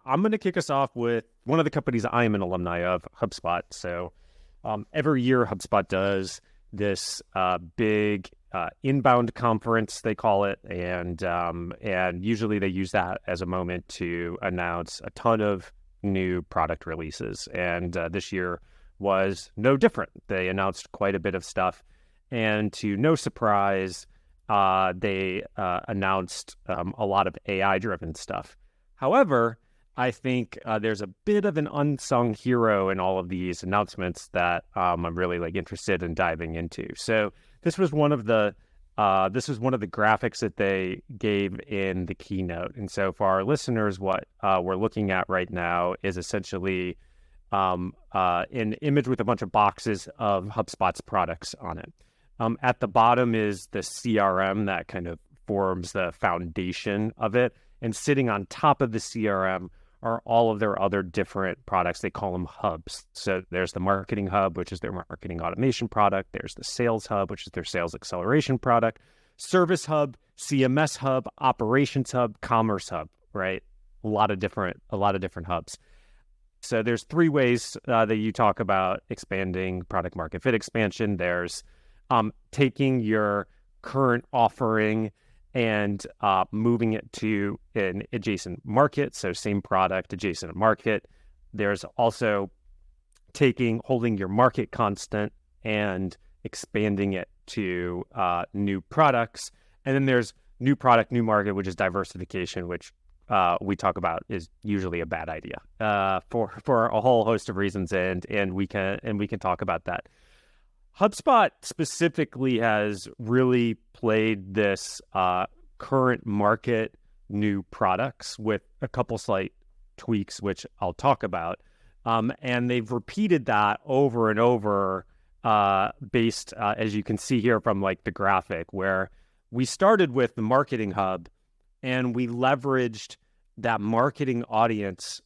I'm going to kick us off with one of the companies I am an alumni of, HubSpot. So every year HubSpot does this big inbound conference, they call it, and usually they use that as a moment to announce a ton of new product releases. And this year was no different. They announced quite a bit of stuff, and to no surprise, they announced a lot of AI-driven stuff. However, I think there's a bit of an unsung hero in all of these announcements that I'm really interested in diving into. So this was one of the graphics that they gave in the keynote. And so for our listeners, what we're looking at right now is essentially an image with a bunch of boxes of HubSpot's products on it. At the bottom is the CRM that kind of forms the foundation of it. And sitting on top of the CRM are all of their other different products. They call them hubs. So there's the Marketing Hub, which is their marketing automation product. There's the Sales Hub, which is their sales acceleration product. Service Hub, CMS Hub, Operations Hub, Commerce Hub, right? A lot of different hubs. So there's three ways that you talk about expanding product market fit expansion. There's taking your current offering and moving it to an adjacent market. So same product, adjacent market. There's also holding your market constant and expanding it to new products. And then there's new product, new market, which is diversification, which we talk about is usually a bad idea for a whole host of reasons. And we can talk about that. HubSpot specifically has really played this current market new products with a couple slight tweaks, which I'll talk about. And they've repeated that over and over based, as you can see here from the graphic, where we started with the Marketing Hub and we leveraged that marketing audience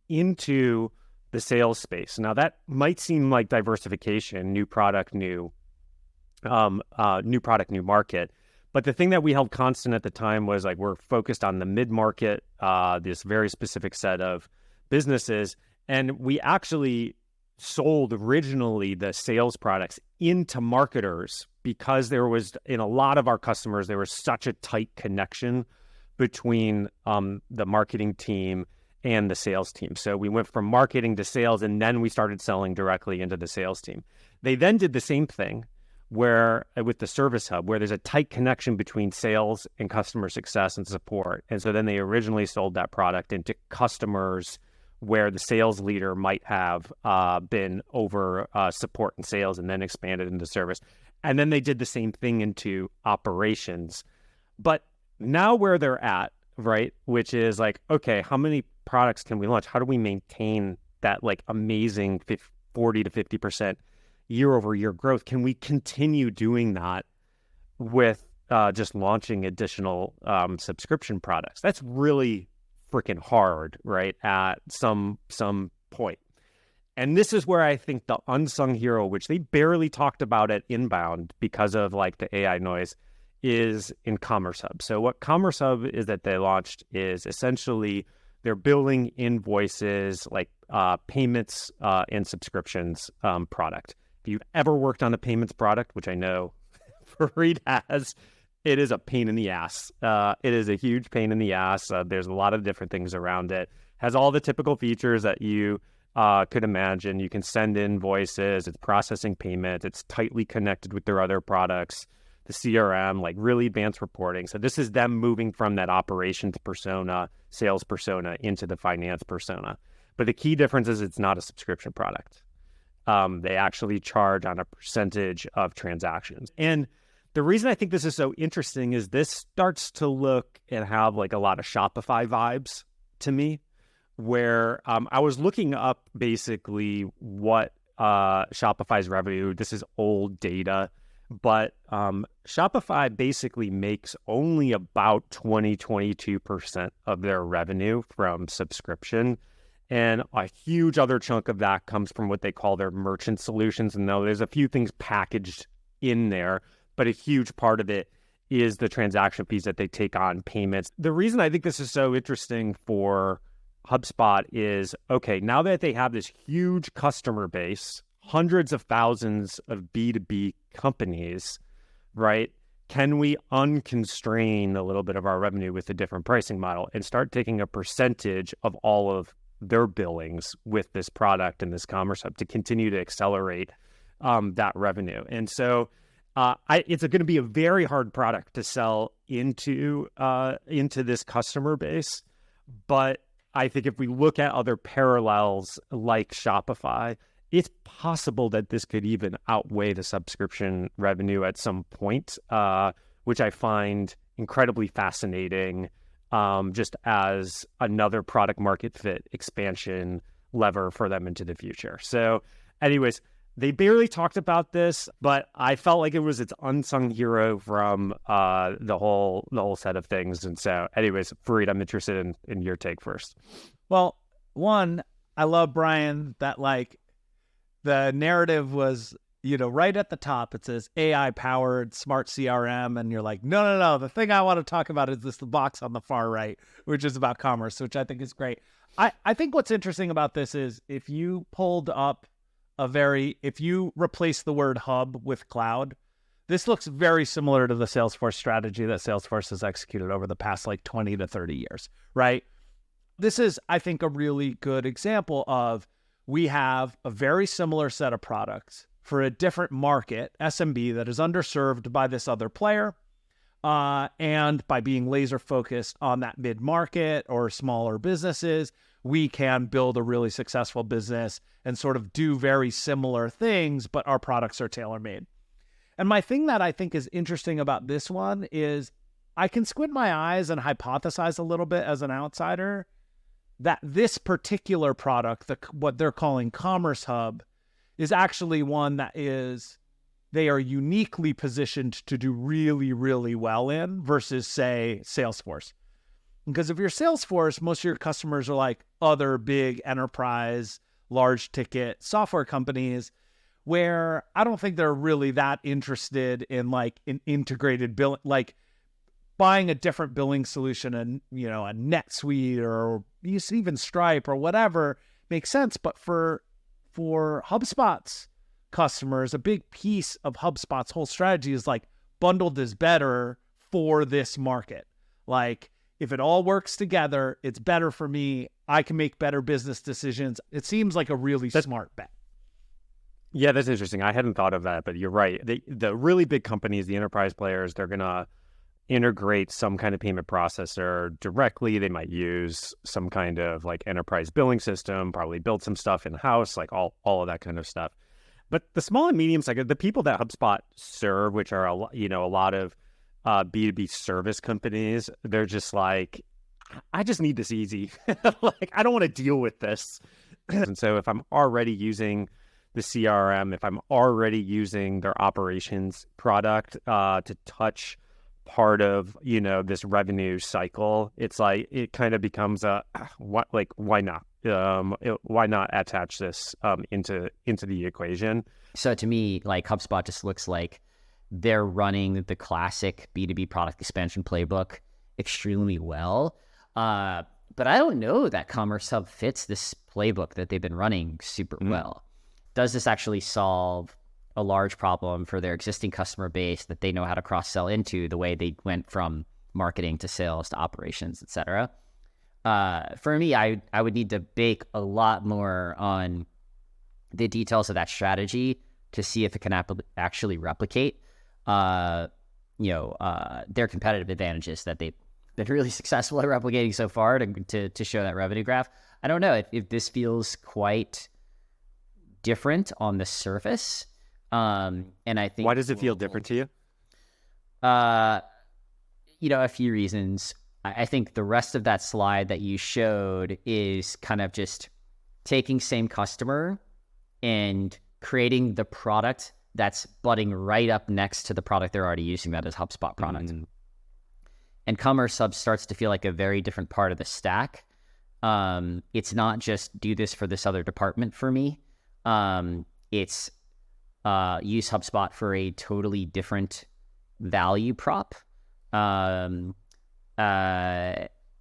into the sales space. Now that might seem like diversification, new product, new product, new market. But the thing that we held constant at the time was we're focused on the mid-market, this very specific set of businesses. And we actually sold originally the sales products into marketers because there was, in a lot of our customers, there was such a tight connection between the marketing team and the sales team. So we went from marketing to sales, and then we started selling directly into the sales team. They then did the same thing with the Service Hub, where there's a tight connection between sales and customer success and support. And so then they originally sold that product into customers where the sales leader might have been over support and sales, and then expanded into service. And then they did the same thing into operations. But now where they're at, right, which is okay, how many products can we launch? How do we maintain that amazing 40 to 50% year over year growth? Can we continue doing that with just launching additional subscription products? That's really freaking hard, right, at some point. And this is where I think the unsung hero, which they barely talked about at Inbound because of the AI noise, is in Commerce Hub. So what Commerce Hub is that they launched is essentially they're building invoices, payments and subscriptions product. If you've ever worked on a payments product, which I know Fareed has, it is a pain in the ass. It is a huge pain in the ass. There's a lot of different things around it. Has all the typical features that you could imagine. You can send invoices. It's processing payment. It's tightly connected with their other products. The CRM, really advanced reporting. So this is them moving from that operations persona, sales persona, into the finance persona. But the key difference is it's not a subscription product. They actually charge on a percentage of transactions. And the reason I think this is so interesting is this starts to look and have a lot of Shopify vibes to me, where I was looking up basically what Shopify's revenue, this is old data, but Shopify basically makes only about 22% of their revenue from subscription. And a huge other chunk of that comes from what they call their merchant solutions. And now there's a few things packaged in there, but a huge part of it is the transaction fees that they take on payments. The reason I think this is so interesting for HubSpot is, okay, now that they have this huge customer base, hundreds of thousands of B2B companies, right? Can we unconstrain a little bit of our revenue with a different pricing model and start taking a percentage of all of their billings with this product and this commerce hub to continue to accelerate that revenue? And so it's going to be a very hard product to sell into this customer base. But I think if we look at other parallels like Shopify, it's possible that this could even outweigh the subscription revenue at some point, which I find incredibly fascinating, just as another product market fit expansion lever for them into the future. So anyways, they barely talked about this, but I felt like it was its unsung hero from the whole set of things. And so anyways, Fareed, I'm interested in your take first. Well, one, I love, Brian, that like the narrative was, right at the top, it says AI-powered smart CRM, and you're like, no. The thing I want to talk about is the box on the far right, which is about commerce, which I think is great. I think what's interesting about this is if you pulled up if you replace the word hub with cloud, this looks very similar to the Salesforce strategy that Salesforce has executed over the past 20 to 30 years, right? This is, I think, a really good example of we have a very similar set of products for a different market, SMB, that is underserved by this other player. And by being laser focused on that mid-market or smaller businesses, we can build a really successful business and sort of do very similar things, but our products are tailor-made. And my thing that I think is interesting about this one is I can squint my eyes and hypothesize a little bit as an outsider that this particular product, what they're calling Commerce Hub, is actually one that they are uniquely positioned to do really, really well in versus, say, Salesforce. Because if you're Salesforce, most of your customers are like other big enterprise, large ticket software companies where I don't think they're really that interested in an integrated bill, like buying a different billing solution and, a NetSuite or even Stripe or whatever makes sense. But for HubSpot's customers, a big piece of HubSpot's whole strategy is bundled is better for this market. If it all works together, it's better for me. I can make better business decisions. It seems like a really smart bet. Yeah, that's interesting. I hadn't thought of that, but you're right. The really big companies, the enterprise players, they're going to integrate some kind of payment processor directly. They might use some kind of enterprise billing system, probably build some stuff in-house, all of that kind of stuff. But the small and medium, the people that HubSpot serve, which are a lot of B2B service companies, they're just I just need this easy. I don't want to deal with this. And so if I'm already using the CRM, if I'm already using their operations product to touch part of, this revenue cycle, it's it kind of becomes why not? Why not attach this into the equation? So to me, HubSpot just looks like they're running the classic B2B product expansion playbook extremely well. But I don't know that Commerce Hub fits this playbook that they've been running super well. Does this actually solve a large problem for their existing customer base that they know how to cross-sell into the way they went from marketing to sales to operations, et cetera? For me, I would need to bake a lot more on the details of that strategy to see if it can actually replicate their competitive advantages that they've been really successful at replicating so far to show that revenue graph. I don't know if this feels quite different on the surface. And I think... Why does it feel different to you? A few reasons. I think the rest of that slide that you showed is kind of just taking same customer and creating the product that's butting right up next to the product they're already using, that is HubSpot product. And Commerce Hub starts to feel like a very different part of the stack. It's not just do this for this other department for me. It's use HubSpot for a totally different value prop And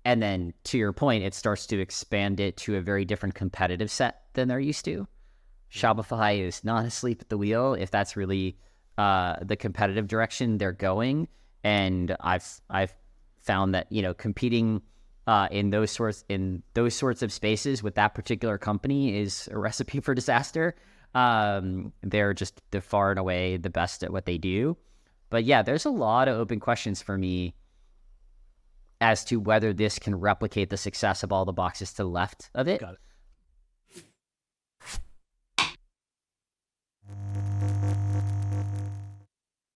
then to your point, it starts to expand it to a very different competitive set than they're used to. Shopify is not asleep at the wheel if that's really the competitive direction they're going. And I've found that, competing in those sorts of spaces with that particular company is a recipe for disaster. They're far and away the best at what they do. But yeah, there's a lot of open questions for me as to whether this can replicate the success of all the boxes to the left of it. Got it.